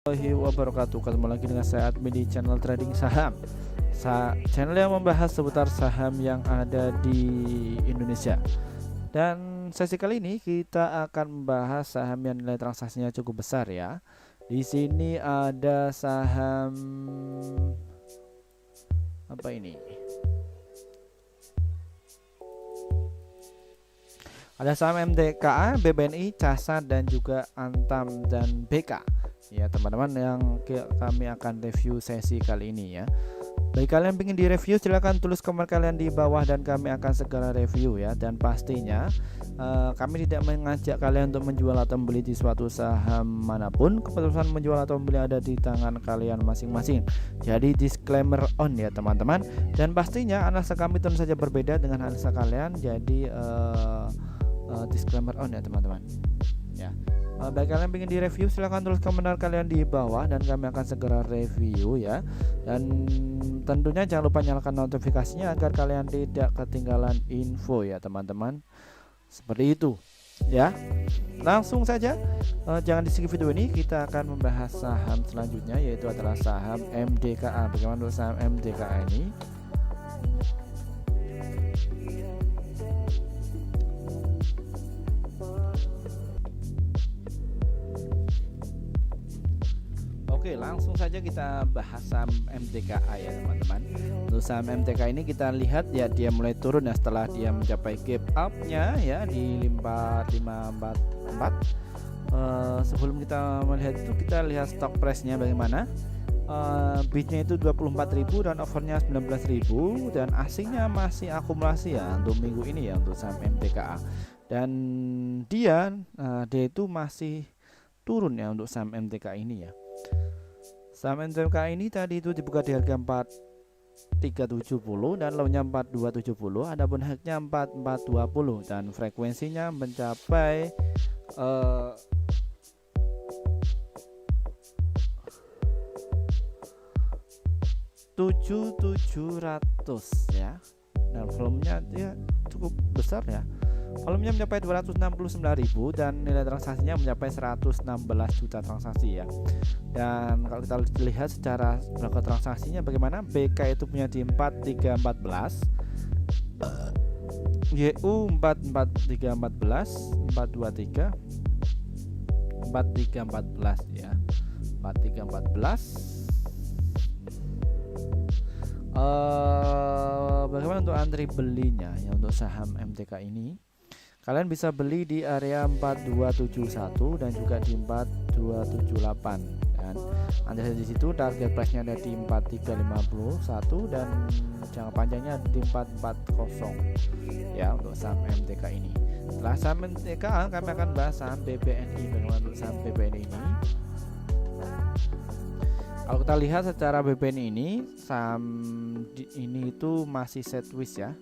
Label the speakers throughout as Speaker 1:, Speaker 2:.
Speaker 1: Warahmatullahi wabarakatuh. Ketemu lagi dengan saya admin di channel trading saham, channel yang membahas seputar saham yang ada di Indonesia. Dan sesi kali ini kita akan membahas saham yang nilai transaksinya cukup besar ya. Di sini ada saham apa ini? Ada saham MDKA, BBNI, CASA dan juga Antam dan BK. Ya teman-teman, yang kami akan review sesi kali ini ya. Bagi kalian yang ingin direview, silahkan tulis komen kalian di bawah dan kami akan segera review ya. Dan pastinya kami tidak mengajak kalian untuk menjual atau membeli di suatu saham manapun. Keputusan menjual atau membeli ada di tangan kalian masing-masing. Jadi disclaimer on ya teman-teman. Dan pastinya analisa kami tentu saja berbeda dengan analisa kalian. Jadi disclaimer on ya teman-teman ya. Bagi kalian yang ingin direview, silahkan tulis komentar kalian di bawah dan kami akan segera review ya. Dan tentunya jangan lupa nyalakan notifikasinya agar kalian tidak ketinggalan info ya teman-teman. Seperti itu ya. Langsung saja, jangan di skip video ini. Kita akan membahas saham selanjutnya, yaitu adalah saham MDKA. Bagaimana untuk saham MDKA ini? Oke, langsung saja kita bahas saham MDKA ya teman-teman. Untuk saham MDKA ini kita lihat ya, dia mulai turun ya setelah dia mencapai gap up-nya ya di 4544. Sebelum kita melihat itu, kita lihat stock price-nya bagaimana. Bidnya itu 24.000 dan overnya 19.000 dan asingnya masih akumulasi ya untuk minggu ini ya untuk saham MDKA. Dan dia itu masih turun ya untuk saham MDKA ini ya. Saham MDKA ini tadi itu dibuka di harga 4370 dan low-nya 4270, adapun high-nya 4420 dan frekuensinya mencapai 7.700 ya. Dan volumenya dia cukup besar ya. Volumenya mencapai 269.000 dan nilai transaksinya mencapai 116 juta transaksi ya. Dan kalau kita lihat secara berapa transaksinya bagaimana, BK itu punya di 4314, YU 44314, 423, 4314 ya. 4314. Bagaimana untuk antri belinya ya untuk saham MDK ini? Kalian bisa beli di area 4271 dan juga di 4278 kan. Antri di situ target price-nya ada di 4351 dan jangka panjangnya di 440 ya untuk saham MDK ini. Setelah saham MDK, kami akan bahas saham BBNI. Bagaimana untuk saham BBNI ini? Kalau kita lihat secara BBNI ini, saham ini itu masih sideways ya.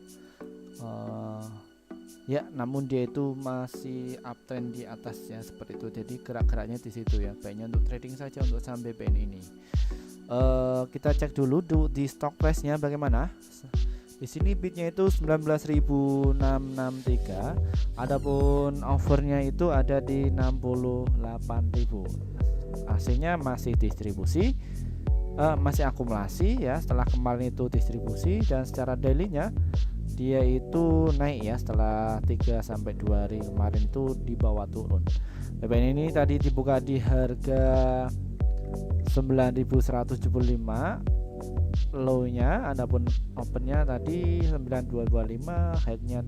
Speaker 1: Ya, namun dia itu masih uptrend di atasnya seperti itu. Jadi gerak-geraknya di situ ya. Baiknya untuk trading saja untuk saham BBNI ini. Kita cek dulu di stock price-nya bagaimana. Di sini bidnya itu 19.663, adapun overnya itu ada di 68.000. AC-nya masih distribusi, masih akumulasi ya. Setelah kemarin itu distribusi dan secara daily-nya dia itu naik ya setelah 3 sampai 2 hari kemarin itu di bawah turun. BBN ini tadi dibuka di harga 9.175 low-nya, adapun open-nya tadi 9.225, high-nya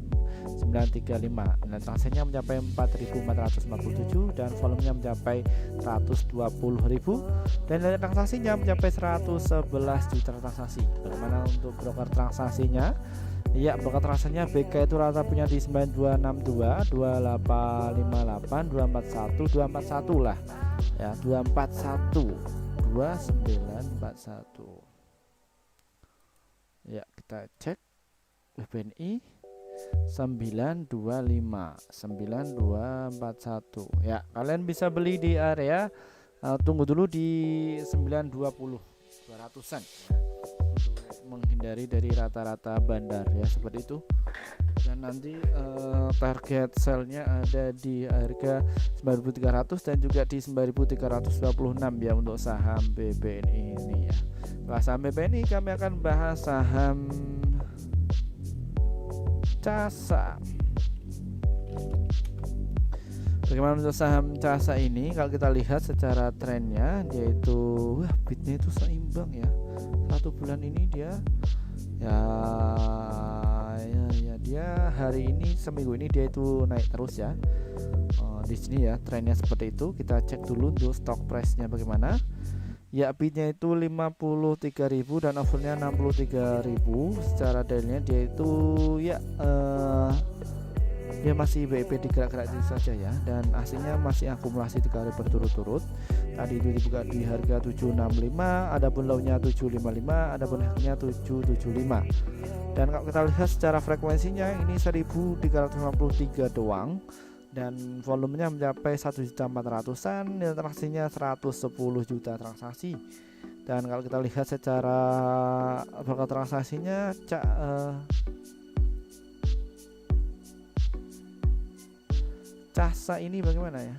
Speaker 1: 935. Nah, transaksinya mencapai 4.457 dan volumenya mencapai 120.000 dan nilai transaksinya mencapai 111 juta transaksi. Bagaimana untuk broker transaksinya? Ya, broker transaksinya BK itu rata punya di 9262, 2858, 241, 241 lah. Ya, 241, 2941. Ya, kita cek BBNI 925 9241 ya. Kalian bisa beli di area tunggu dulu di 920 200-an ya, untuk menghindari dari rata-rata bandar ya, seperti itu. Dan dan nanti target sellnya ada di harga 9.300 dan juga di 9.326 ya untuk saham BBNI ini ya. Setelah saham BBNI kami akan bahas saham CASA. Bagaimana untuk saham CASA ini? Kalau kita lihat secara trennya, yaitu bitnya itu seimbang ya. Satu bulan ini dia dia hari ini seminggu ini dia itu naik terus ya. Di sini ya trennya seperti itu. Kita cek dulu untuk stock price-nya bagaimana. Ya, bitnya itu 53.000 dan overnya 63.000. Secara daily-nya dia itu dia masih BIP digerak-gerak itu saja ya, dan aslinya masih akumulasi 3 hari berturut-turut. Tadi itu dibuka di harga 765, adapun low-nya 755, adapun high-nya 775. Dan kalau kita lihat secara frekuensinya ini 1353 doang, dan volumenya mencapai 1.400-an, dan transaksinya 110 juta transaksi. Dan kalau kita lihat secara berkat transaksinya CASA ini bagaimana ya?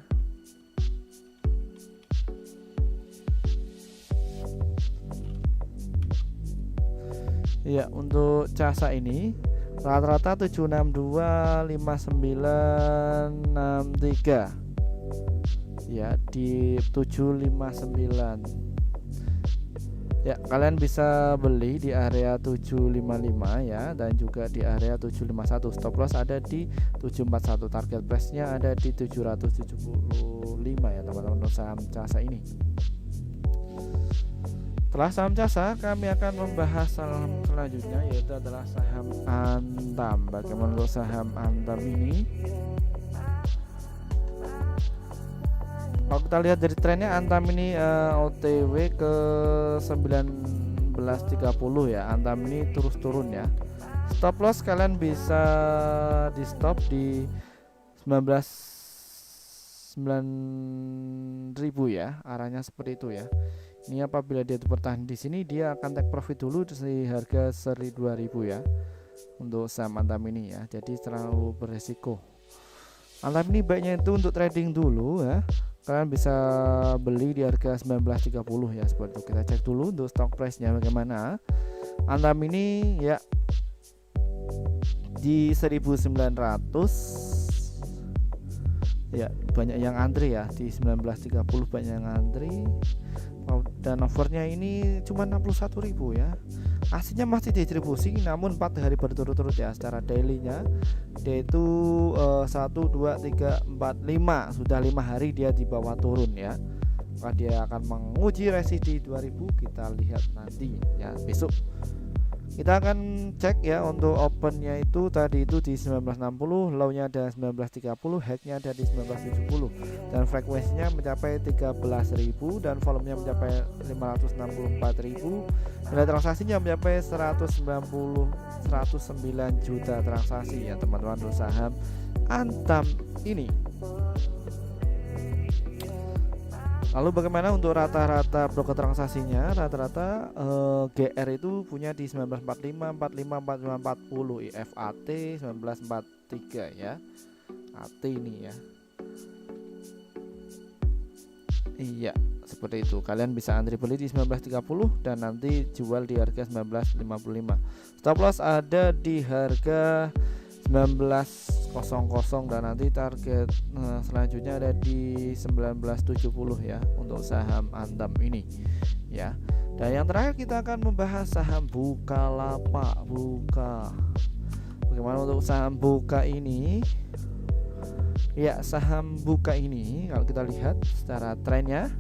Speaker 1: Ya, untuk CASA ini rata-rata 762, 5963. Ya, di 759. Ya, kalian bisa beli di area 755 ya, dan juga di area 751. Stop loss ada di 741. Target price-nya ada di 775 ya teman-teman untuk saham CASA ini. Setelah saham CASA, kami akan membahas saham selanjutnya, yaitu adalah saham Antam. Bagaimana untuk saham Antam ini? Kalau kita lihat dari trennya, Antam ini OTW ke 1930 ya. Antam ini terus turun ya. Stop loss kalian bisa di stop di 9.000 ya. Arahnya seperti itu ya. Ini apabila dia bertahan di sini, dia akan take profit dulu di harga 1.200 ya untuk saham Antam ini ya. Jadi terlalu beresiko. Antam ini baiknya itu untuk trading dulu ya. Kalian bisa beli di harga 19.30 ya, seperti itu. Kita cek dulu untuk stock price-nya bagaimana. Antam ini ya di 1.900 ya, banyak yang antri ya, di 19.30 banyak yang antri. Dan overnya ini cuma 61.000 ya. Aslinya masih distribusi, namun 4 hari berturut-turut ya. Secara daily-nya dia itu 1, 2, 3, 4, 5. Sudah 5 hari dia di bawah turun ya. Maka dia akan menguji resisi 2000. Kita lihat nanti ya besok. Kita akan cek ya untuk opennya itu tadi itu di 1960, low-nya ada 1930, high-nya ada di 1970, dan frekuensinya mencapai 13.000 dan volumenya mencapai 564.000. Nilai transaksinya mencapai 109 juta transaksi ya teman-teman untuk saham Antam ini. Lalu bagaimana untuk rata-rata broker transaksinya? Rata-rata GR itu punya di 1945, 45, 45, 40, IFAT 1943 ya. AT ini ya. Iya, seperti itu. Kalian bisa antri beli di 1930 dan nanti jual di harga 1955. Stop loss ada di harga 19.00 dan nanti target selanjutnya ada di 19.70 ya untuk saham Antam ini ya. Dan yang terakhir kita akan membahas saham Bukalapak. Bagaimana untuk saham Buka ini? Ya, saham Buka ini kalau kita lihat secara trennya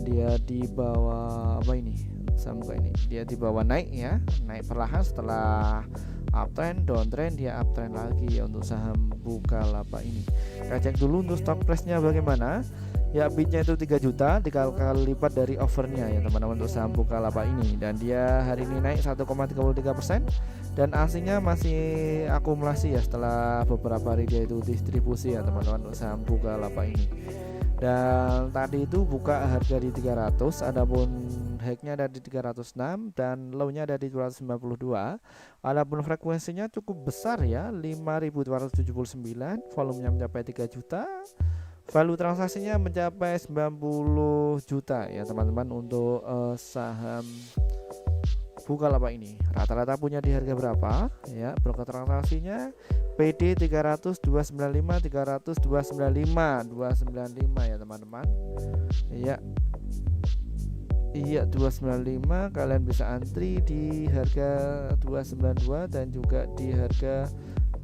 Speaker 1: dia di bawah apa ini? Saham Buka ini dia di bawah naik ya, naik perlahan setelah uptrend, downtrend, dia uptrend lagi ya untuk saham Bukalapak ini. Kita cek dulu untuk stock price-nya bagaimana. Ya, bitnya itu 3 juta, 3 kali lipat dari overnya ya teman-teman untuk saham Bukalapak ini. Dan dia hari ini naik 1,33% dan aslinya masih akumulasi ya setelah beberapa hari dia itu distribusi ya teman-teman untuk saham Bukalapak ini. Dan tadi itu buka harga di 300, adapun high-nya ada di 306 dan low-nya ada di 292. Adapun frekuensinya cukup besar ya, 5279, volumenya mencapai 3 juta. Value transaksinya mencapai 90 juta ya teman-teman untuk saham Bukalapak ini. Rata-rata punya di harga berapa ya? Broker transaksinya PD 300 295 300 295 295 ya teman-teman. Iya 295, kalian bisa antri di harga 292 dan juga di harga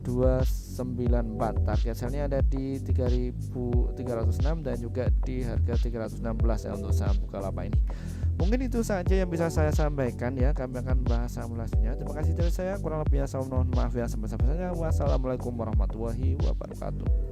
Speaker 1: 294. Target sell-nya ada di 3306 dan juga di harga 316 ya untuk saham Bukalapak ini. Mungkin itu saja yang bisa saya sampaikan ya. Kami akan bahas saham selanjutnya. Terima kasih dari saya. Kurang lebihnya saya mohon maaf ya. Sampai-sampai saja. Wassalamualaikum warahmatullahi wabarakatuh.